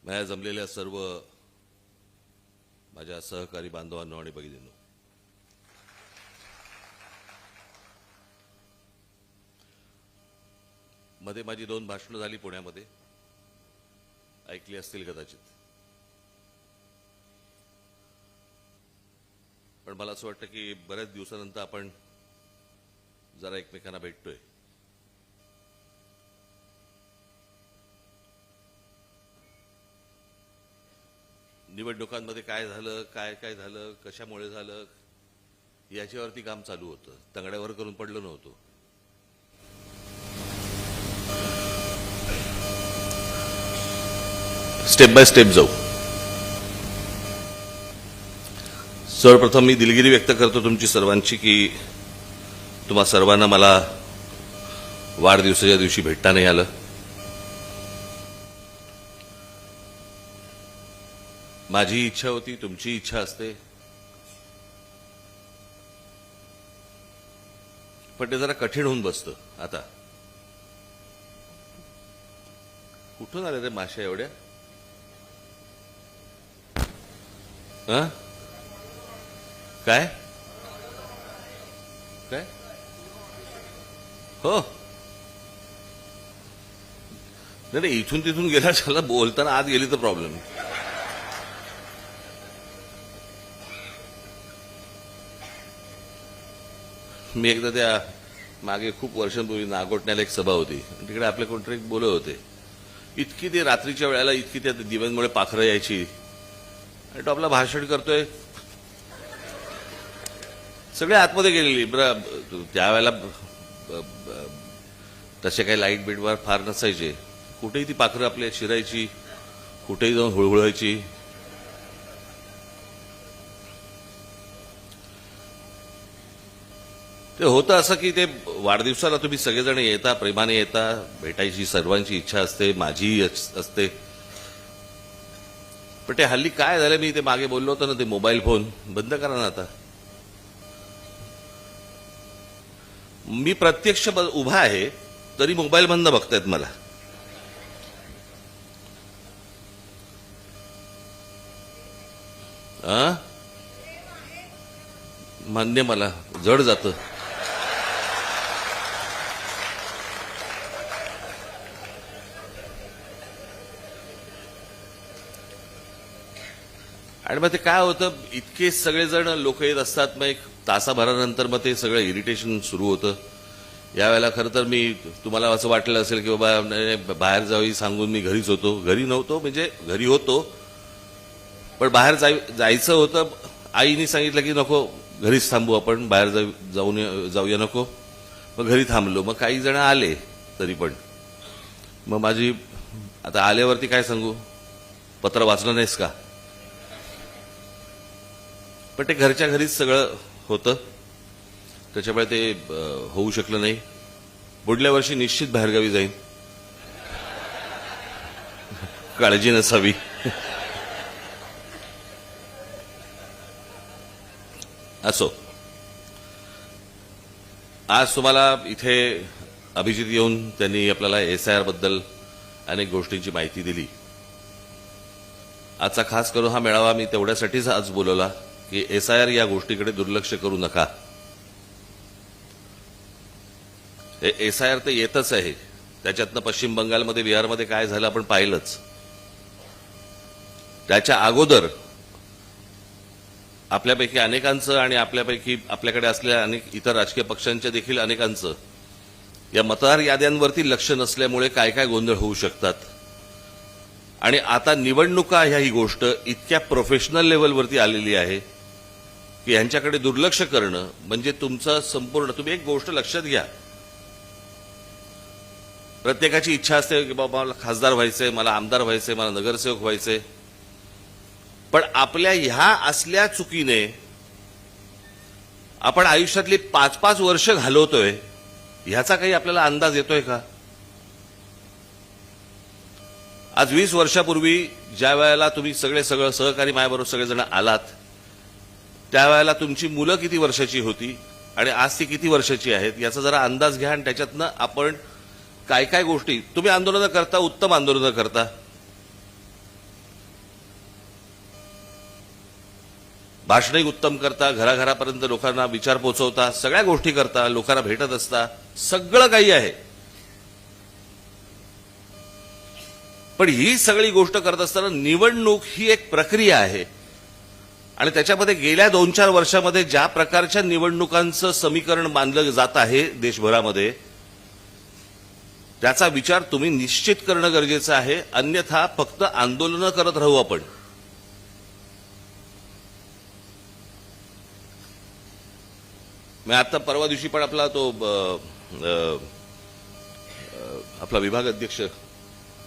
माझ्या जमलेल्या सर्व माझ्या सहकारी बांधवांनो आणि भगिनींनो, मध्ये माझी 2 भाषणं झाली पुण्यामध्ये, ऐकली असतील कदाचित. पण मला असं वाटतं की बऱ्याच दिवसानंतर आपण जरा एकमेकांना भेटतोय. निवडणुकांमध्ये काय झालं, काय झालं, कशामुळे झालं, याच्यावरती काम चालू होतं. तंगड्यावर करून पडलं नव्हतं. स्टेप बाय स्टेप जाऊ. सर्वप्रथम मी दिलगिरी व्यक्त करतो तुमची सर्वांची की तुम्हा सर्वांना मला वाढदिवसाच्या दिवशी भेटता नाही आलं. माझी इच्छा होती, तुमची इच्छा असते, पण ते जरा कठीण होऊन बसतं. आता कुठून आले रे माश्या एवढ्या? काय काय हो नाही, इथून तिथून गेला चला, बोलताना आत गेली तर प्रॉब्लेम. मी एकदा त्या मागे खूप वर्षांपूर्वी नागोठण्याला एक सभा होती, तिकडे आपले कोणतरी बोलत होते. इतकी ते रात्रीच्या वेळेला इतकी त्या दिव्यांमुळे पाखरं यायची आणि तो आपला भाषण करतोय, सगळे आतमध्ये गेलेली. त्यावेळेला तसे काही लाईट बीटवर फार नसायचे. कुठेही ती पाखरं आपल्या शिरायची, कुठेही जाऊन हुळहुळायची. ते होतं असं की ते वाढदिवसाला तुम्ही सगळेजण येता, प्रेमाने येता, भेटायची सर्वांची इच्छा असते, माझीही असते. पण ते हल्ली काय झालं, मी ते मागे बोललो होतो ना, ते मोबाईल फोन बंद करा ना आता. मी प्रत्यक्ष उभा आहे तरी मोबाईल बंद बघतायत मला. मान्य, मला जड जातं. आणि मग ते काय होतं, इतके सगळेजण लोक येत असतात, मग एक तासाभरानंतर मग ते सगळं इरिटेशन सुरू होतं. यावेळेला खरं तर मी तुम्हाला असं वाटलं असेल की बाबा बाहेर जावी सांगून मी घरीच होतो. घरी नव्हतो, म्हणजे घरी होतो पण बाहेर जायचं होतं. आईने सांगितलं की नको, घरीच थांबू आपण, बाहेर जाऊया नको. मग घरी थांबलो. मग काही जण आले तरी पण. मग माझी आता आल्यावरती काय सांगू, पत्र वाचलं नाहीस का? पण ते घरच्या घरीच सगळं होतं, त्याच्यामुळे ते होऊ शकलं नाही. पुढल्या वर्षी निश्चित बाहेरगावी जाईन, काळजी नसावी. असो, आज तुम्हाला इथे अभिजित येऊन त्यांनी आपल्याला SIR बद्दल अनेक गोष्टींची माहिती दिली. आजचा खास करून हा मेळावा मी तेवढ्यासाठीच आज बोलवला की SIR या गोष्टीकडे दुर्लक्ष करू नका. SIR तर येतच आहे, त्याच्यातनं पश्चिम बंगालमध्ये, बिहारमध्ये काय झालं आपण पाहिलंच. त्याच्या अगोदर आपल्यापैकी अनेकांचं आणि आपल्यापैकी आपल्याकडे असलेल्या अनेक इतर राजकीय पक्षांच्या देखील अनेकांचं या मतदार याद्यांवरती लक्ष नसल्यामुळे काय काय गोंधळ होऊ शकतात. आणि आता निवडणुका ह्या ही गोष्ट इतक्या प्रोफेशनल लेवलवरती आलेली आहे की यांच्याकडे दुर्लक्ष करणं म्हणजे तुमचं संपूर्ण. तुम्ही एक गोष्ट लक्षात घ्या, प्रत्येकाची इच्छा असते की बाबा मला खासदार व्हायचंय, मला आमदार व्हायचंय, मला नगरसेवक व्हायचंय. पण आपल्या ह्या असल्या चुकीने आपण आयुष्यातली 5-5 वर्ष घालवतोय, ह्याचा काही आपल्याला अंदाज येतोय का? आज 20 वर्षापूर्वी ज्या वेळेला तुम्ही सगळं सहकारी माझ्याबरोबर सगळेजण आलात, त्यावेळेला तुमची मुलं किती वर्षाची होती आणि आज ती किती वर्षाची आहेत याचा जरा अंदाज घ्या. आणि त्याच्यातनं आपण काय काय गोष्टी, तुम्ही आंदोलनं करता, उत्तम आंदोलनं करता, भाषणही उत्तम करता, घराघरापर्यंत लोकांना विचार पोहोचवता, सगळ्या गोष्टी करता, लोकांना भेटत असता, सगळं काही आहे. पण ही सगळी गोष्ट करत असताना निवडणूक ही एक प्रक्रिया आहे आणि त्याच्यामध्ये गेल्या 2-4 वर्षामध्ये ज्या प्रकारच्या निवडणुकांचं समीकरण मानलं जात आहे देशभरामध्ये, त्याचा विचार तुम्ही निश्चित करणं गरजेचं आहे. अन्यथा फक्त आंदोलनं करत राहू आपण. मी आता परवा दिवशी पण आपला तो आपला विभाग अध्यक्ष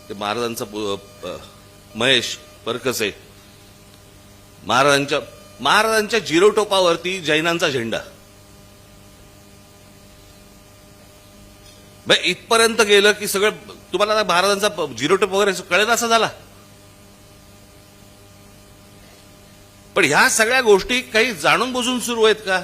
ते महाराजांचा महेश परकसे, महाराजांच्या जिरोटोपावरती जैनांचा झेंडा, इथपर्यंत गेलं की सगळं तुम्हाला महाराजांचा जिरोटोप वगैरे कळेल असं झाला. पण ह्या सगळ्या गोष्टी काही जाणून बुजून सुरू आहेत का?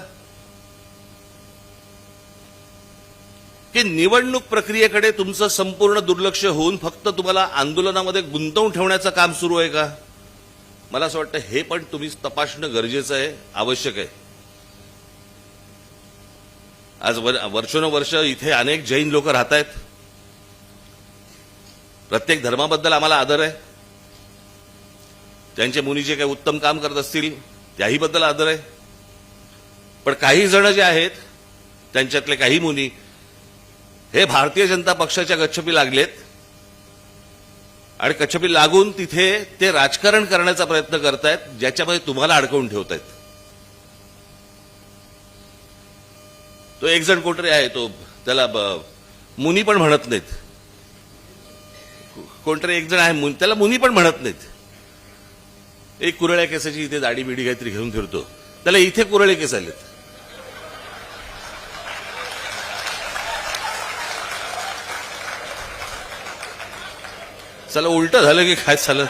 की निवडणूक प्रक्रियेकडे तुमचं संपूर्ण दुर्लक्ष होऊन फक्त तुम्हाला आंदोलनामध्ये गुंतवून ठेवण्याचं काम सुरू आहे का? मला असं वाटतं हे पण तुम्ही तपासणं गरजेचं आहे, आवश्यक आहे. आज वर्षोनवर्ष इथे अनेक जैन लोक राहत आहेत. प्रत्येक धर्माबद्दल आम्हाला आदर आहे. त्यांचे मुनी जे काही उत्तम काम करत असतील त्याही बद्दल आदर आहे. पण काही जण जे आहेत त्यांच्यातले काही मुनी हे भारतीय जनता पक्षाच्या गच्छपी लागलेत आणि गच्छपी लागून तिथे ते राजकारण करण्याचा प्रयत्न करतायत, ज्याच्यामध्ये तुम्हाला अडकवून ठेवतायत. तो एक जण कोणतरी आहे, तो त्याला मुनी पण म्हणत नाहीत. कोणतरी एक जण आहे त्याला मुनी पण म्हणत नाहीत. एक कुरळ्या केसाची इथे दाढी बिडी काहीतरी घेऊन फिरतो, त्याला इथे कुरळे केस आलेत. चला उलट झालं की काय झालं?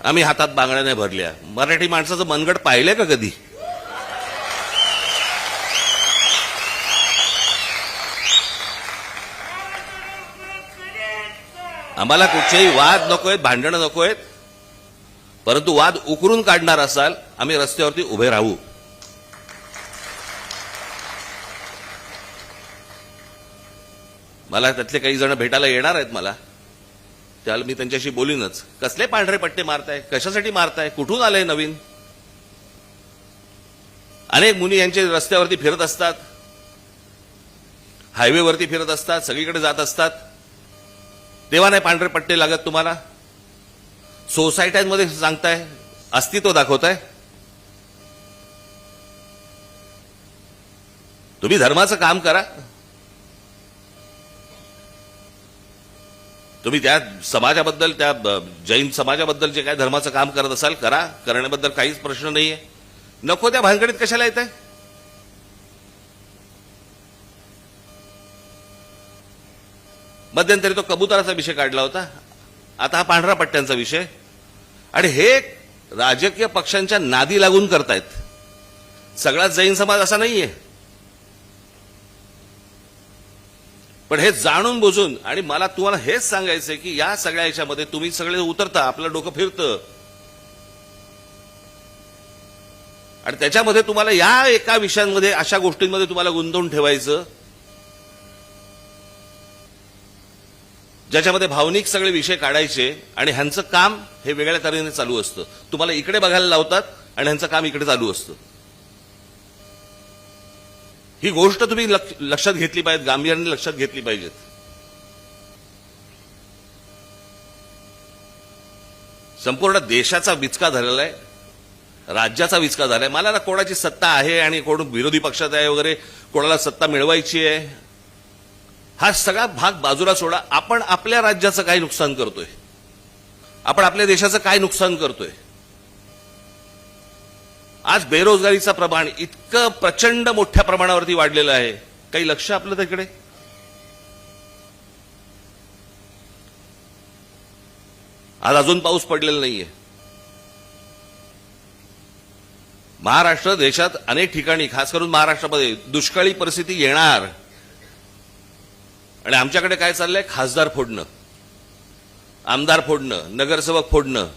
आम्ही हातात बांगड्या नाही भरल्या. मराठी माणसाचं मनगट पाहिलंय का कधी? आम्हाला कुठचेही वाद नकोयत, भांडणं नकोयत, परंतु वाद उकरून काढणार असाल आम्ही रस्त्यावरती उभे राहू. मला त्यातले काही जण भेटायला येणार आहेत मला, त्याला मी त्यांच्याशी बोलीनच. कसले पांढरे पट्टे मारताय, कशासाठी मारताय, कुठून आलंय नवीन? अनेक मुनी यांचे रस्त्यावरती फिरत असतात, हायवेवरती फिरत असतात, सगळीकडे जात असतात. तेव्हा नाही पांढरे पट्टे लागत तुम्हाला? सोसायट्यांमध्ये सांगताय, अस्तित्व दाखवताय. तुम्ही धर्माचं काम करा. तुम्ही त्या समाजाबद्दल, त्या जैन समाजाबद्दल जे काय धर्माचं काम करत असाल करा, करण्याबद्दल काहीच प्रश्न नाहीये. नको त्या भानगडीत कशाला येत आहे? मध्यंतरी तो कबुतराचा विषय काढला होता, आता हा पांढरा पट्ट्यांचा विषय. आणि हे राजकीय पक्षांच्या नादी लागून करतायत. सगळा जैन समाज असा नाहीये, पण हे जाणून बुजून. आणि मला तुम्हाला हेच सांगायचंय की या सगळ्या याच्यामध्ये तुम्ही सगळे उतरता, आपलं डोकं फिरतं आणि त्याच्यामध्ये तुम्हाला या एका विषयांमध्ये, अशा गोष्टींमध्ये तुम्हाला गुंतवून ठेवायचं ज्याच्यामध्ये भावनिक सगळे विषय काढायचे आणि ह्यांचं काम हे वेगळ्या तऱ्हेने चालू असतं. तुम्हाला इकडे बघायला लावतात आणि ह्यांचं काम इकडे चालू असतं. ही गोष्ट तुम्ही लक्षात घेतली पाहिजे, गांभीर्याने लक्षात घेतली पाहिजेत. संपूर्ण देशाचा विचका झालेला आहे, राज्याचा विचका झालाय. मला ना कोणाची सत्ता आहे आणि कोण विरोधी पक्षात आहे वगैरे, कोणाला सत्ता मिळवायची आहे, हा सगळा भाग बाजूला सोडा. आपण आपल्या राज्याचं काय नुकसान करतोय, आपण आपल्या देशाचं काय नुकसान करतोय. आज बेरोजगारीचं प्रमाण इतकं प्रचंड मोठ्या प्रमाणावरती वाढलेलं आहे, काही लक्ष आपलं तिकडे? आज अजून पाऊस पडलेला नाहीये. महाराष्ट्र देशात अनेक ठिकाणी, खास करून महाराष्ट्रामध्ये दुष्काळी परिस्थिती येणार. आणि आमच्याकडे काय चाललंय? खासदार फोडणं, आमदार फोडणं, नगरसेवक फोडणं.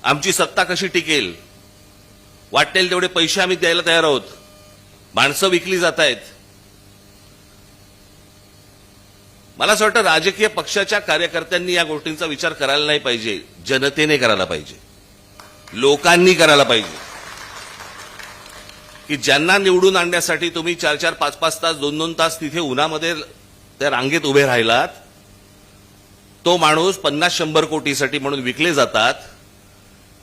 आमची सत्ता कशी टिकेल, वाटेल तेवढे पैसे आम्ही द्यायला तयार आहोत. माणसं विकली जात आहेत. मला असं वाटतं राजकीय पक्षाच्या कार्यकर्त्यांनी या गोष्टींचा विचार करायला नाही पाहिजे. जनतेने करायला पाहिजे, लोकांनी करायला पाहिजे. की ज्यांना निवडून आणण्यासाठी तुम्ही 4-4, 5-5 तास, 2-2 तास तिथे उन्हामध्ये त्या रांगेत उभे राहिलात, तो माणूस 50-100 कोटीसाठी म्हणून विकले जातात.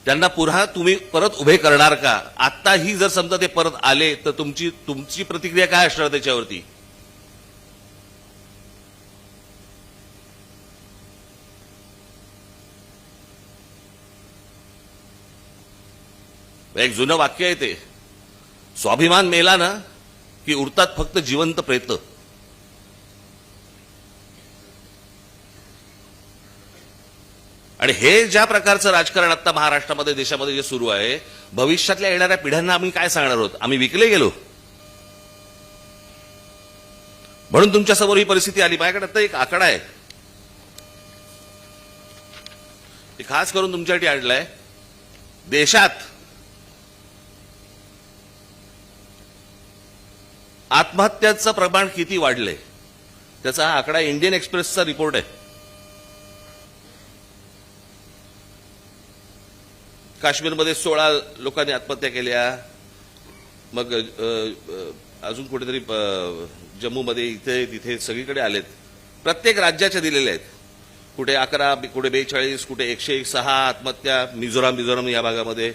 त्यांना पुन्हा तुम्ही परत उभे करणार का? आत्ताही जर समजा ते परत आले तर तुमची प्रतिक्रिया काय असणार त्याच्यावरती? एक जुनं वाक्य आहे ते, स्वाभिमान मेला ना की उरतात फक्त जिवंत प्रेत. आणि हे ज्या प्रकारचं राजकारण आता महाराष्ट्रामध्ये, देशामध्ये जे सुरू आहे, भविष्यातल्या येणाऱ्या पिढ्यांना आम्ही काय सांगणार आहोत? आम्ही विकले गेलो म्हणून तुमच्यासमोर ही परिस्थिती आली. माझ्याकडे आता एक आकडा आहे, ते खास करून तुमच्यासाठी आणलाय. देशात आत्महत्यांचं प्रमाण किती वाढलंय त्याचा हा आकडा इंडियन एक्सप्रेसचा रिपोर्ट आहे. काश्मीरमध्ये 16 लोकांनी आत्महत्या केल्या. मग अजून कुठेतरी जम्मूमध्ये, इथे तिथे सगळीकडे आलेत. प्रत्येक राज्याच्या दिलेल्या आहेत. कुठे 11, कुठे 42, कुठे 106 आत्महत्या. मिझोराम या भागामध्ये.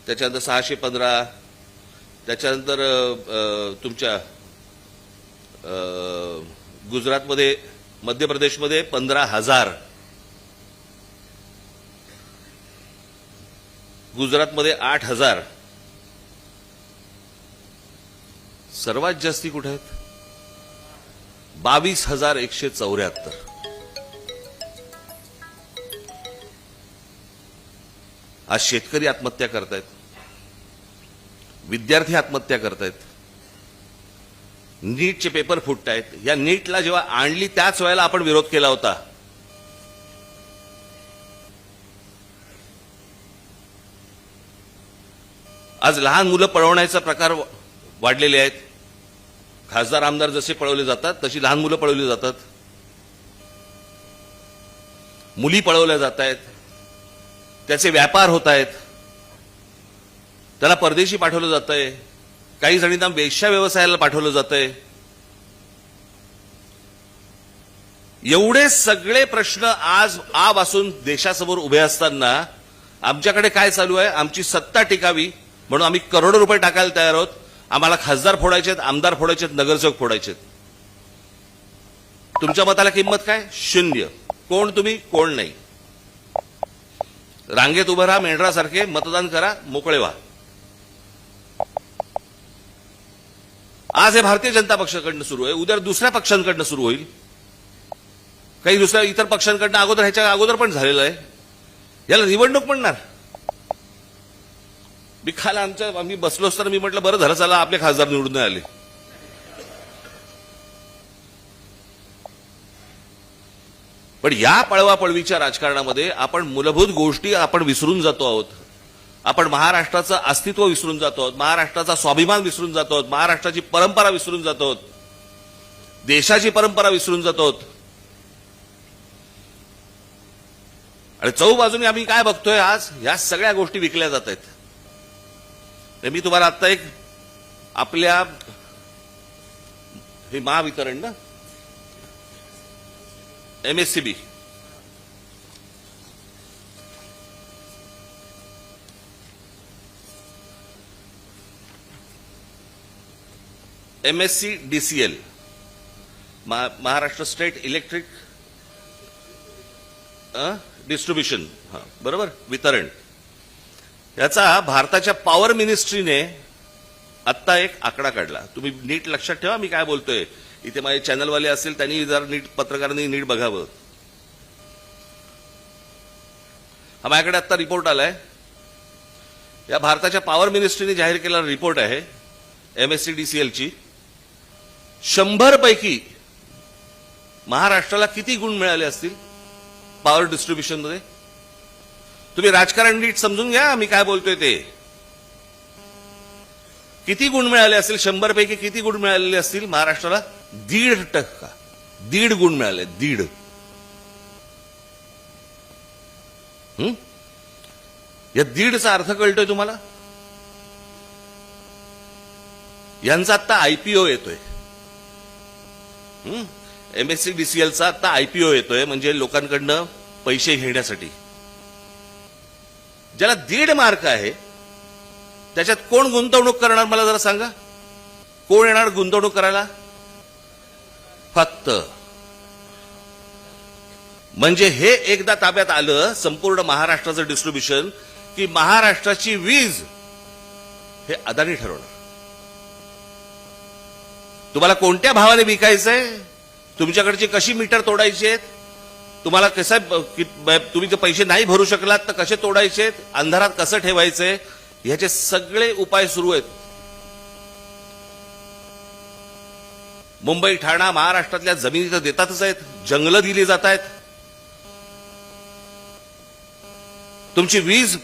त्याच्यानंतर 615. त्याच्यानंतर तुमच्या गुजरातमध्ये, मध्य प्रदेशमध्ये 15,000. गुजरातमध्ये 8,000. सर्वात जास्ती कुठे आहेत? 22,174. आज शेतकरी आत्महत्या करतायत, विद्यार्थी आत्महत्या करतायत, नीटचे पेपर फुटतायत. या नीटला जेव्हा आणली त्याच वेळेला आपण विरोध केला होता. आज लहान मुलं पळवण्याचा प्रकार वाढलेले आहेत. खासदार आमदार जसे पळवले जातात तशी लहान मुलं पळवली जातात. मुली पळवल्या जात आहेत. त्याचे व्यापार होत आहेत. त्याला परदेशी पाठवलं जातंय. काही जणींना वेश्या व्यवसायाला पाठवलं जातंय. एवढे सगळे प्रश्न आज आपासून देशासमोर उभे असताना आमच्याकडे काय चालू आहे? आमची सत्ता टिकावी म्हणून आम्ही करोडो रुपये टाकायला तयार आहोत. आम्हाला खासदार फोडायचेत, आमदार फोडायचेत, नगरसेवक फोडायचेत. तुमच्या मताला किंमत काय? 0. कोण तुम्ही, कोण नाही. रांगेत उभं राहा, मेंढरासारखे मतदान करा, मोकळे व्हा. आज हे भारतीय जनता पक्षाकडनं सुरू आहे, उद्या दुसऱ्या पक्षांकडनं सुरू होईल. काही दुसऱ्या इतर पक्षांकडनं अगोदर, ह्याच्या अगोदर पण झालेलं आहे. याला निवडणूक म्हणणार? मी खाला आम्ही बसलो असताना मी म्हटलं बरं झालं चला आपले खासदार निवडून नाही आले. पण या पळवापळवीच्या राजकारणामध्ये आपण मूलभूत गोष्टी आपण विसरून जातो आहोत. आपण महाराष्ट्राचं अस्तित्व विसरून जातो आहोत. महाराष्ट्राचा स्वाभिमान विसरून जातो आहोत. महाराष्ट्राची परंपरा विसरून जातो आहोत. देशाची परंपरा विसरून जातो आहोत. आणि चौबाजूने आम्ही काय बघतोय आज? या सगळ्या गोष्टी विकल्या जात आहेत. मी तुम्हाला आता एक आपल्या हे महावितरण ना, MSCB, MSCDCL, Maharashtra state electric distribution, बरोबर, वितरण. याचा भारताच्या पॉवर मिनिस्ट्रीने आत्ता एक आकडा काढला. तुम्ही नीट लक्षात ठेवा मी काय बोलतोय. इथे माझे चॅनलवाले असतील त्यांनी जर नीट, पत्रकारांनी नीट बघावं. हा माझ्याकडे आता रिपोर्ट आलाय. या भारताच्या पॉवर मिनिस्ट्रीने जाहीर केलेला रिपोर्ट आहे MSCDCLची. 100 पैकी महाराष्ट्राला किती गुण मिळाले असतील पॉवर डिस्ट्रीब्युशनमध्ये? तुम्ही राजकारण नीट समजून घ्या मी काय बोलतोय ते. किती गुण मिळाले असतील? 100 पैकी किती गुण मिळालेले असतील महाराष्ट्राला? 1.5%. 1.5 गुण मिळाले. 1.5. या 1.5चा अर्थ कळतोय तुम्हाला? यांचा आता IPO येतोय. MSCDCLचा आता IPO येतोय, म्हणजे लोकांकडनं पैसे घेण्यासाठी. ज्याला 1.5 मार्क आहे त्याच्यात कोण गुंतवणूक करणार मला जरा सांगा. कोण येणार गुंतवणूक करायला? फक्त. म्हणजे हे एकदा ताब्यात आलं संपूर्ण महाराष्ट्राचं डिस्ट्रीब्युशन की महाराष्ट्राची वीज हे अदानी ठरवणार. तुम्हाला कोणत्या भावाने विकायचंय, तुमच्याकडची कशी मीटर तोडायची आहेत, तुम्हाला कसं तुम्ही जर पैसे नाही भरू शकलात तर कसे तोडायचे, अंधारात कसं ठेवायचंय, ह्याचे सगळे उपाय सुरू आहेत. मुंबई ठाणा महाराष्ट्रातल्या जमिनी तर देतातच आहेत, जंगलं दिली जात आहेत. तुमची वीज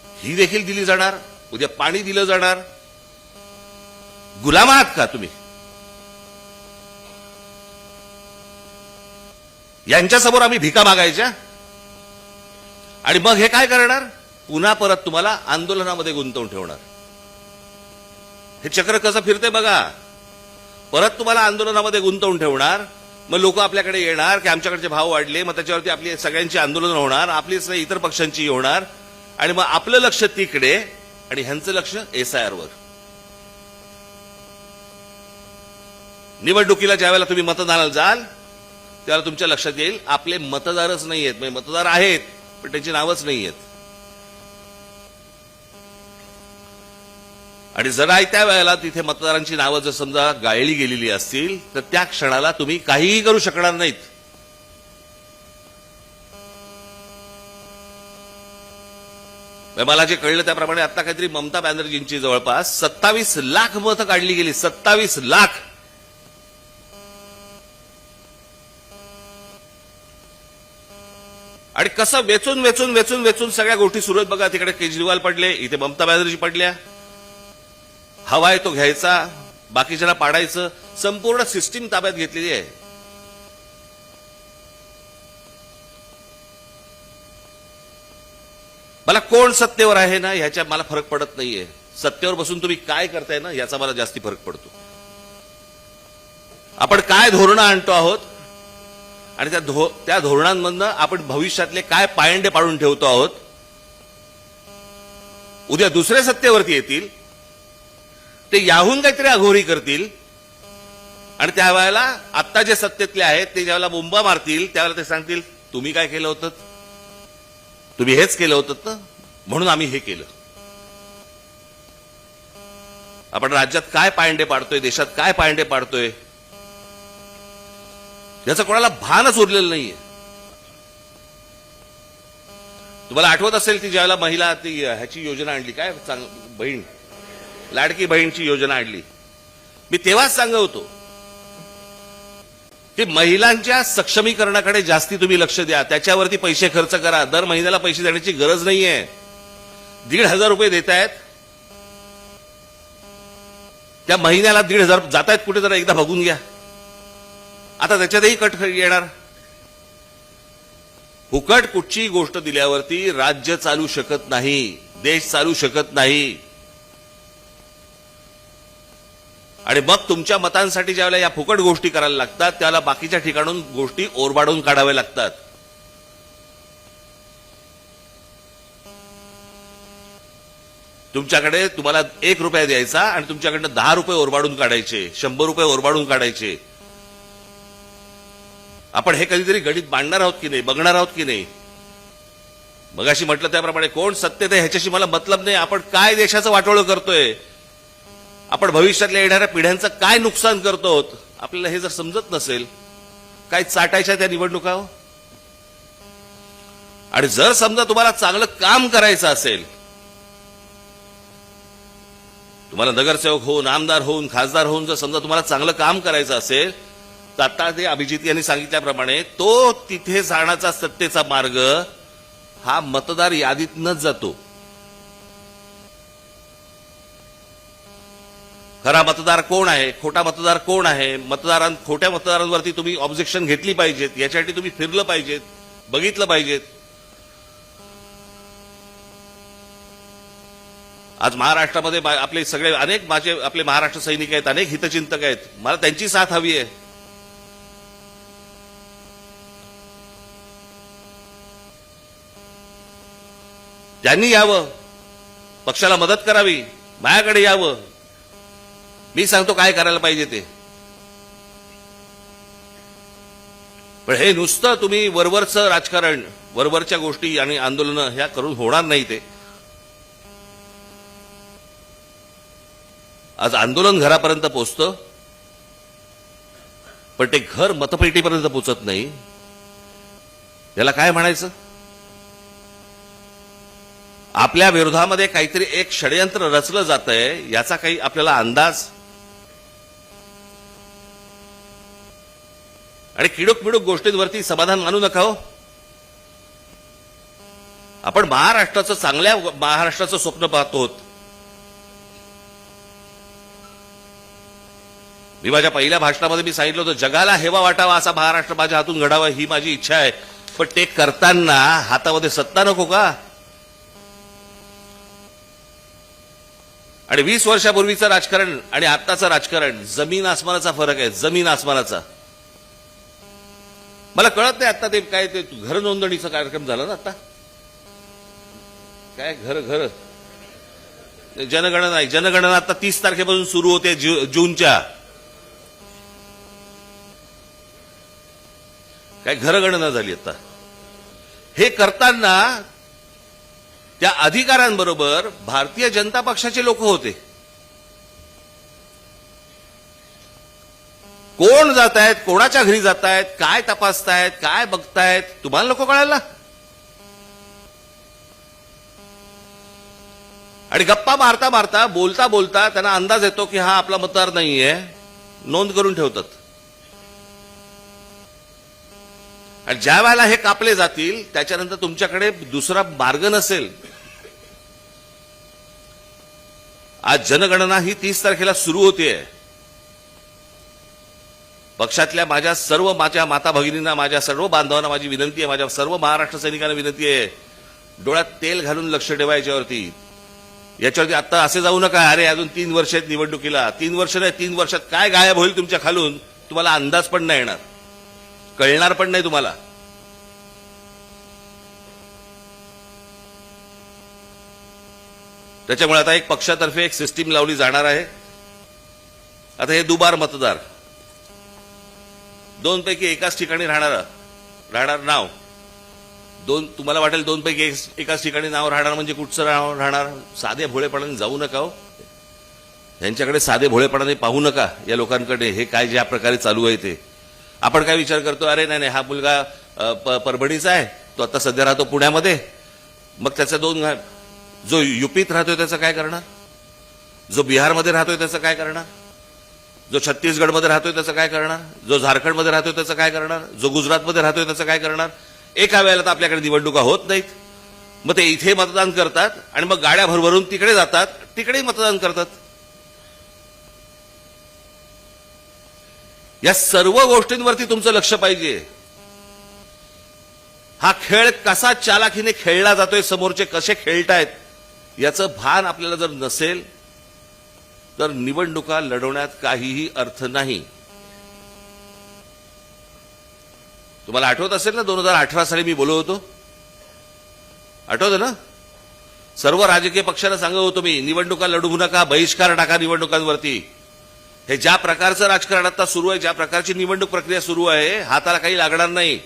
ही देखील दिली जाणार, उद्या पाणी दिलं जाणार. गुलाम आहात का तुम्ही? यांच्यासमोर आम्ही भिका मागायच्या आणि मग हे काय करणार? पुन्हा परत तुम्हाला आंदोलनामध्ये गुंतवून ठेवणार. हे चक्र कसं फिरते बघा. परत तुम्हाला आंदोलनामध्ये गुंतवून ठेवणार, मग लोक आपल्याकडे येणार की आमच्याकडचे भाव वाढले, मग त्याच्यावरती आपली सगळ्यांची आंदोलन होणार, आपलीच नाही इतर पक्षांची होणार, आणि मग आपलं लक्ष तिकडे आणि ह्यांचं लक्ष SIR वर. निवडणुकीला ज्यावेळेला तुम्ही मतदानाला जाल त्यावेळेला तुमच्या लक्षात येईल आपले मतदारच नाही आहेत. म्हणजे मतदार आहेत पण त्यांची नावच नाही आहेत. आणि जरा त्या वेळेला तिथे मतदारांची नावं जर समजा गाळली गेलेली असतील तर त्या क्षणाला तुम्ही काहीही करू शकणार नाहीत. मला जे कळलं त्याप्रमाणे आता काहीतरी ममता बॅनर्जींची जवळपास 27 लाख मतं काढली गेली. 27 लाख. आणि कसं वेचून वेचून वेचून वेचून सगळ्या गोष्टी सुरू आहेत बघा. तिकडे केजरीवाल पडले, इथे ममता बॅनर्जी पडल्या. हवाय तो घ्यायचा, बाकीच्याला पाडायचं, संपूर्ण सिस्टीम ताब्यात घेतलेली आहे. मला कोण सत्तेवर आहे ना ह्याच्या मला फरक पडत नाहीये. सत्तेवर बसून तुम्ही काय करताय ना याचा मला जास्ती फरक पडतो. आपण काय धोरणं आणतो आहोत आणि त्या धोरणांमधनं आपण भविष्यातले काय पायंडे पाडून ठेवतो आहोत. उद्या दुसरे सत्तेवरती येतील, ते याहून काहीतरी अघोरी करतील आणि त्यावेळेला आत्ता जे सत्तेतले आहेत ते ज्यावेळेला बोंबा मारतील त्यावेळेला ते सांगतील तुम्ही काय केलं होतं, तुम्ही हेच केलं होतं ना म्हणून आम्ही हे केलं. आपण राज्यात काय पायंडे पाडतोय, देशात काय पायंडे पाडतोय याचं कोणाला भानच उरलेलं नाहीये. तुम्हाला आठवत असेल की ज्यावेळेला महिला ती ह्याची योजना आणली, काय बहीण लाडकी बहीणची योजना आणली, मी तेव्हाच सांगत होतो की महिलांच्या सक्षमीकरणाकडे जास्ती तुम्ही लक्ष द्या, त्याच्यावरती पैसे खर्च करा. दर महिन्याला पैसे देण्याची गरज नाहीये. 1,500 रुपये देत आहेत, त्या महिन्याला 1,500 जात आहेत कुठे जरा एकदा बघून घ्या. आता त्याच्यातही कट येणार. फुकट कुठची गोष्ट दिल्यावरती राज्य चालू शकत नाही, देश चालू शकत नाही. आणि मग तुमच्या मतांसाठी ज्यावेळेला या फुकट गोष्टी करायला लागतात त्याला बाकीच्या ठिकाणून गोष्टी ओरबाडून काढाव्या लागतात. तुमच्याकडे तुम्हाला 1 रुपया द्यायचा आणि तुमच्याकडनं 10 रुपये ओरबाडून काढायचे, 100 रुपये ओरबाडून काढायचे. आपण हे कधीतरी गणित मांडणार आहोत की नाही, बघणार आहोत की नाही. मगाशी म्हटलं त्याप्रमाणे कोण सत्तेत आहे ह्याच्याशी मला मतलब नाही. आपण काय देशाचं वाटोळं करतोय, आपण भविष्यातल्या येणाऱ्या पिढ्यांचं काय नुकसान करतो आहोत, आपल्याला हे जर समजत नसेल काय चाटायच्या त्या निवडणुका. आणि जर समजा तुम्हाला चांगलं काम करायचं असेल, तुम्हाला नगरसेवक होऊन, आमदार होऊन, खासदार होऊन जर समजा तुम्हाला चांगलं काम करायचं असेल, तर आता ते अभिजित यांनी सांगितल्याप्रमाणे तो तिथे जाण्याचा सत्तेचा मार्ग हा मतदार यादीतनच जातो. खरा मतदार कोण आहे, खोटा मतदार कोण आहे, खोट्या मतदारांवरती तुम्ही ऑब्जेक्शन घेतली पाहिजेत, याच्यासाठी तुम्ही फिरलं पाहिजेत, बघितलं पाहिजेत. आज महाराष्ट्रामध्ये आपले सगळे अनेक आपले महाराष्ट्र सैनिक आहेत, अनेक हितचिंतक आहेत. मला त्यांची साथ हवी आहे. त्यांनी यावं, पक्षाला मदत करावी, माझ्याकडे यावं, मी सांगतो काय करायला पाहिजे ते. पण हे नुसतं तुम्ही वरवरचं राजकारण, वरवरच्या गोष्टी आणि आंदोलनं ह्या करून होणार नाही. ते आज आंदोलन घरापर्यंत पोहोचतं, पण ते घर मतपेटीपर्यंत पोहोचत नाही. याला काय म्हणायचं? आपल्या विरोधामध्ये काहीतरी एक षडयंत्र रचलं जातंय, याचा काही आपल्याला अंदाज? आणि किडूक मिडूक गोष्टींवरती समाधान मानू नका हो. आपण चांगल्या महाराष्ट्राचं स्वप्न पाहतो. मी माझ्या पहिल्या भाषणामध्ये मी सांगितलं होतं, जगाला हेवा वाटावा असा महाराष्ट्र माझ्या हातून घडावा ही माझी इच्छा आहे. पण ते करताना हातामध्ये सत्ता नको का? आणि 20 वर्षापूर्वीचं राजकारण आणि आत्ताचं राजकारण जमीन आसमानाचा फरक आहे, जमीन आसमानाचा. मला कळत नाही आता ते काय ते घर नोंदणीचा कार्यक्रम झाला ना, आता काय घर जनगणना नाही, जनगणना आता 30 तारखेपासून सुरू होते जूनच्या. काय घरगणना झाली आता. हे करताना त्या अधिकाऱ्यांबरोबर भारतीय जनता पक्षाचे लोक होते. कोण जात आहेत, कोणाच्या घरी जात आहेत, काय तपासतायत, काय बघतायत, तुम्हाला नको कळायला? आणि गप्पा मारता मारता, बोलता बोलता त्यांना अंदाज येतो की हा आपला मतदार नाहीये, नोंद करून ठेवतात. आणि ज्या वेळेला हे कापले जातील त्याच्यानंतर तुमच्याकडे दुसरा मार्ग नसेल. आज जनगणना ही 30 तारखेला सुरू होतेय. पक्षातल्या माझ्या माता भगिनींना, माझ्या सर्व बांधवांना माझी विनंती आहे, माझ्या सर्व महाराष्ट्र सैनिकांना विनंती आहे, डोळ्यात तेल घालून लक्ष ठेवा याच्यावरती. आता असे जाऊ नका, अरे अजून 3 वर्ष आहेत निवडणुकीला. 3 वर्ष नाही, 3 वर्षात काय गायब होईल तुमच्या खालून तुम्हाला अंदाज पण नाही येणार, कळणार पण नाही तुम्हाला. त्याच्यामुळे आता एक पक्षातर्फे एक सिस्टीम लावली जाणार आहे. आता हे दुबार मतदार, 2 पैकी एकाच ठिकाणी राहणार नाव. तुम्हाला वाटेल 2 पैकी एकाच ठिकाणी नाव राहणार म्हणजे कुठचं नाव राहणार? साधे भोळेपणाने जाऊ नका हो, यांच्याकडे साधे भोळेपणाने पाहू नका. या लोकांकडे हे काय ज्या प्रकारे चालू आहे ते. आपण काय विचार करतो, अरे नाही हा मुलगा परभणीचा आहे, तो आता सध्या राहतो पुण्यामध्ये, मग त्याचा जो युपीत राहतोय त्याचं काय करणार, जो बिहारमध्ये राहतोय त्याचं काय करणार, जो छत्तीसगडमध्ये राहतोय त्याचं काय करणार, जो झारखंडमध्ये राहतोय त्याचं काय करणार, जो गुजरातमध्ये राहतोय त्याचं काय करणार. एका वेळेला तर आपल्याकडे निवडणुका होत नाहीत. मग ते इथे मतदान करतात आणि मग गाड्या भरभरून तिकडे जातात, तिकडेही मतदान करतात. या सर्व गोष्टींवरती तुमचं लक्ष पाहिजे. हा खेळ कसा चालाखीने खेळला जातोय, समोरचे कसे खेळतायत, याचं भान आपल्याला जर नसेल तर निवडणुका लढवण्यात काहीही अर्थ नाही. तुम्हाला आठवत असेल ना, 2018 साली मी बोललो होतो, आठवतं ना? सर्व राजकीय पक्षांना सांगत होतो मी, निवडणुका लढवू नका, बहिष्कार टाका निवडणुकांवरती. हे ज्या प्रकारचं राजकारण आता सुरू आहे, ज्या प्रकारची निवडणूक प्रक्रिया सुरू आहे, हाताला काही लागणार नाही.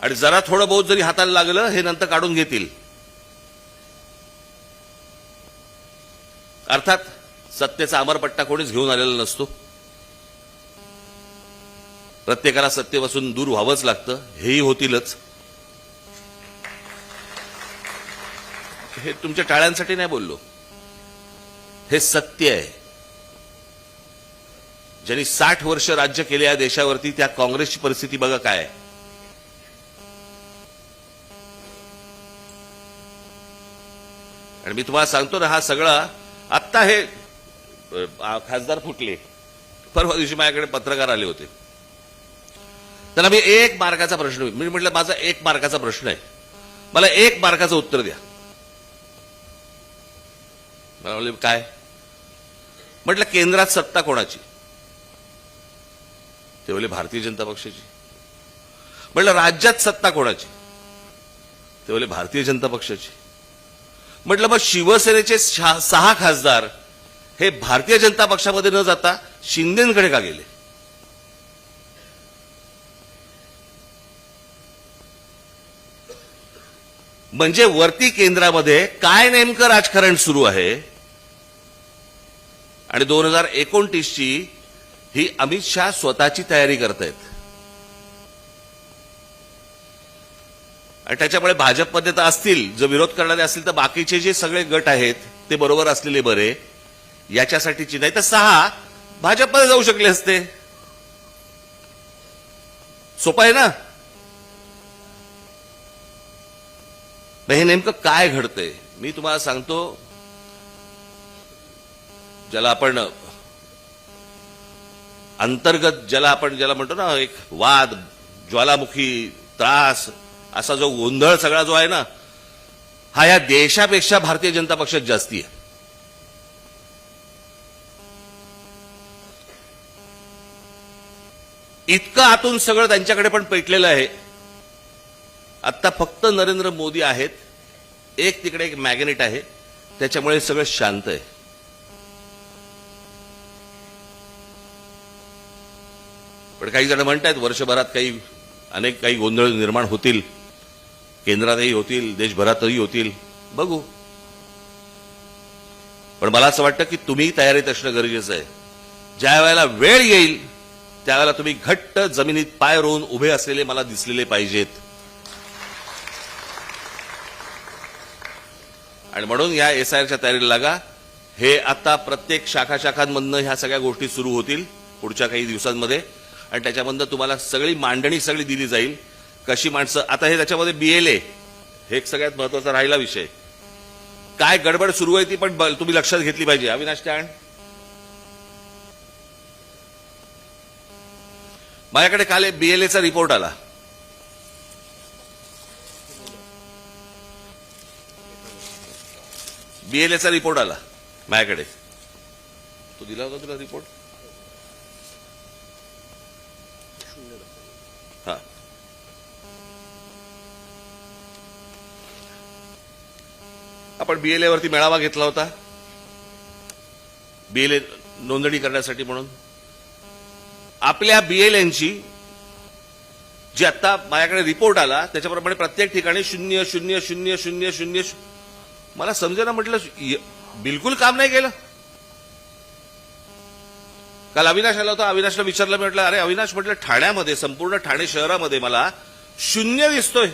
आणि जरा थोडं बहुत जरी हाताला लागलं, हे नंतर काढून घेतील. अर्थात सत्तेचा अमरपट्टा कोणीच घेऊन आलेला नसतो. प्रत्येकाला सत्तेपासून दूर व्हावंच लागतं, हेही होतीलच. हे तुमच्या टाळ्यांसाठी नाही बोललो, हे सत्य आहे. ज्यांनी 60 वर्ष राज्य केले या देशावरती, त्या काँग्रेसची परिस्थिती बघा काय आहे. आणि मी तुम्हाला सांगतो ना, हा सगळा आत्ता हे खासदार फुटले, परवा दिवशी माझ्याकडे पत्रकार आले होते. त्यांना मी 1 मार्काचा प्रश्न, मी म्हटलं माझा 1 मार्काचा प्रश्न आहे, मला 1 मार्काचं उत्तर द्या. मला म्हणले काय? म्हटलं केंद्रात सत्ता कोणाची? ते बोलले भारतीय जनता पक्षाची. म्हटलं राज्यात सत्ता कोणाची? ते बोलले भारतीय जनता पक्षाची. म्हटलं मग शिवसेनेचे 6 खासदार हे भारतीय जनता पक्षामध्ये न जाता शिंदेकडे का गेले? म्हणजे वरती केंद्रामध्ये काय नेमकं राजकारण सुरू आहे. आणि 2029ची ही अमित शहा स्वतःची तयारी करतायत. आणि त्याच्यामुळे भाजपमध्ये तर असतील, जर विरोध करणारे असतील तर बाकीचे जे सगळे गट आहेत ते बरोबर असलेले बरे, याच्यासाठीची नाही तर 6 भाजपमध्ये जाऊ शकले असते. सोपं आहे ना. हे नेमकं काय घडतंय मी तुम्हाला सांगतो. ज्याला आपण अंतर्गत, ज्याला म्हणतो ना, एक वाद, ज्वालामुखी, त्रास, असा जो गोंधळ सगळा जो आहे ना, हा या देशापेक्षा भारतीय जनता पक्षात जास्ती आहे. इतकं आतून सगळं त्यांच्याकडे पण पेटलेलं आहे. आता फक्त नरेंद्र मोदी आहेत, एक तिकडे एक मॅग्नेट आहे, त्याच्यामुळे सगळं शांत आहे. पण काही जण म्हणतात वर्षभरात अनेक काही गोंधळ निर्माण होतील, केंद्रातही होतील, देशभरातही होतील, बघू. पण मला असं वाटतं की तुम्ही तयारीत असणं गरजेचं आहे. ज्या वेळेला वेळ येईल त्यावेळेला तुम्ही घट्ट जमिनीत पाय रोवून उभे असलेले मला दिसलेले पाहिजेत. आणि म्हणून या एसआयआरच्या तयारीला लागा. हे आता प्रत्येक शाखांमधनं ह्या सगळ्या गोष्टी सुरू होतील पुढच्या काही दिवसांमध्ये. आणि त्याच्यामधनं तुम्हाला सगळी मांडणी दिली जाईल. कशी माणसं, आता हे त्याच्यामध्ये BLA हे एक सगळ्यात महत्वाचा राहिला विषय. काय गडबड सुरू आहे ती पण तुम्ही लक्षात घेतली पाहिजे. अविनाश टाण, माझ्याकडे काल BLAचा रिपोर्ट आला. BLAचा रिपोर्ट आला माझ्याकडे. तो दिला होता तुला रिपोर्ट? हा. आपण BLA वरती मेळावा घेतला होता, BLA नोंदणी करण्यासाठी. म्हणून आपल्या BLAंची जी आता माझ्याकडे रिपोर्ट आला त्याच्याप्रमाणे प्रत्येक ठिकाणी 0-0-0-0-0. मला समजेना, म्हटलं बिलकुल काम नाही केलं. काल अविनाश आला होता, अविनाशला विचारलं, म्हटलं अरे अविनाश, म्हटलं ठाण्यामध्ये, संपूर्ण ठाणे शहरामध्ये मला 0 दिसतोय.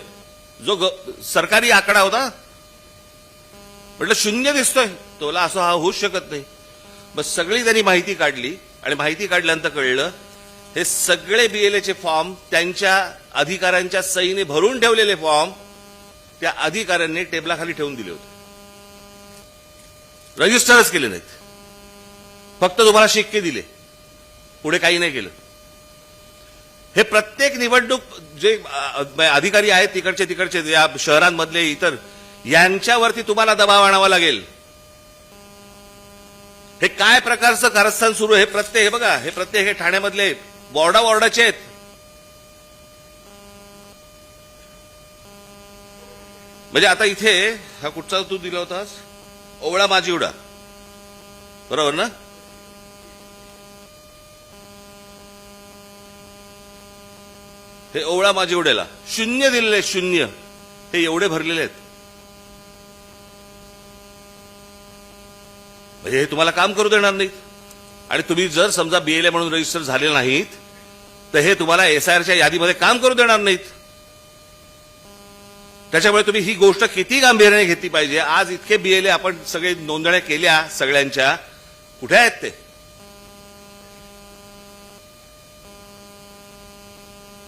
जो सरकारी आकडा होता, म्हटलं 0 दिसतोय. तो मला असं होऊच शकत नाही. मग सगळी त्यांनी माहिती काढली आणि माहिती काढल्यानंतर कळलं हे सगळे BLAचे फॉर्म त्यांच्या अधिकाऱ्यांच्या सहीने भरून ठेवलेले फॉर्म त्या अधिकाऱ्यांनी टेबलाखाली ठेवून दिले होते. रजिस्टरच केले नाहीत, फक्त तुम्हाला शिक्के दिले, पुढे काही नाही केलं. हे प्रत्येक निवडणूक जे अधिकारी आहेत तिकडचे या शहरांमधले इतर, यांच्यावरती तुम्हाला दबाव आणावा लागेल. हे काय प्रकारचं कारस्थान सुरू आहे? हे बघा, हे प्रत्येक हे ठाण्यामधले वॉर्डाचे आहेत. म्हणजे आता इथे हा कुठचा तू दिला होतास? ओवळा माजिवडा, बरोबर ना? हे ओवळा माजिवड्याला 0 दिलेले, 0. हे एवढे भरलेले आहेत. म्हणजे हे तुम्हाला काम करू देणार नाहीत. आणि तुम्ही जर समजा BLA म्हणून रजिस्टर झाले नाहीत तर हे तुम्हाला एसआयआरच्या यादीमध्ये काम करू देणार नाहीत. त्याच्यामुळे तुम्ही ही गोष्ट किती गांभीर्याने घेतली पाहिजे. आज इतके बीएलए आपण सगळे नोंदण्या केल्या सगळ्यांच्या, कुठे आहेत ते?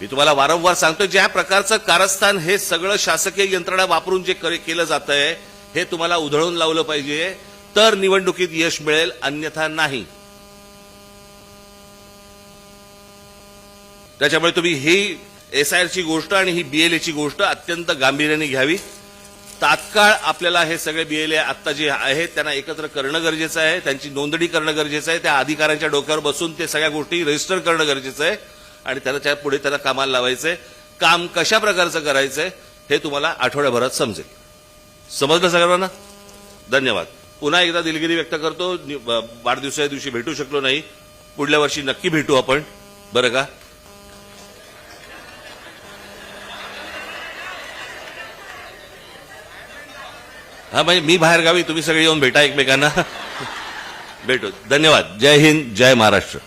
मी तुम्हाला वारंवार सांगतो, ज्या प्रकारचं कारस्थान हे सगळं शासकीय यंत्रणा वापरून जे केलं जात आहे, हे तुम्हाला उधळून लावलं पाहिजे, तर निवडणुकीत यश मिळेल, अन्यथा नाही. त्याच्यामुळे तुम्ही ही एसआयआरची गोष्ट आणि ही बीएलएची गोष्ट अत्यंत गांभीर्याने घ्यावी. तात्काळ आपल्याला हे सगळे बीएलए आता जे आहेत त्यांना एकत्र करणं गरजेचं आहे, त्यांची नोंदणी करणं गरजेचं आहे, त्या अधिकाऱ्यांच्या डोक्यावर बसून ते सगळ्या गोष्टी रजिस्टर करणं गरजेचं आहे आणि त्याच्या पुढे त्यांना कामाला लावायचंय. काम कशा प्रकारचं करायचंय हे तुम्हाला आठवड्याभरात समजेल. समजलं सगळ्यांना? धन्यवाद. पुन्हा एकदा दिलगिरी व्यक्त करतो, वाढदिवसाच्या दिवशी भेटू शकलो नाही, पुढल्या वर्षी नक्की भेटू आपण, बरं का? हा, म्हणजे मी बाहेर गावी, तुम्ही सगळे येऊन भेटा एकमेकांना. भेटू. धन्यवाद. जय हिंद, जय महाराष्ट्र.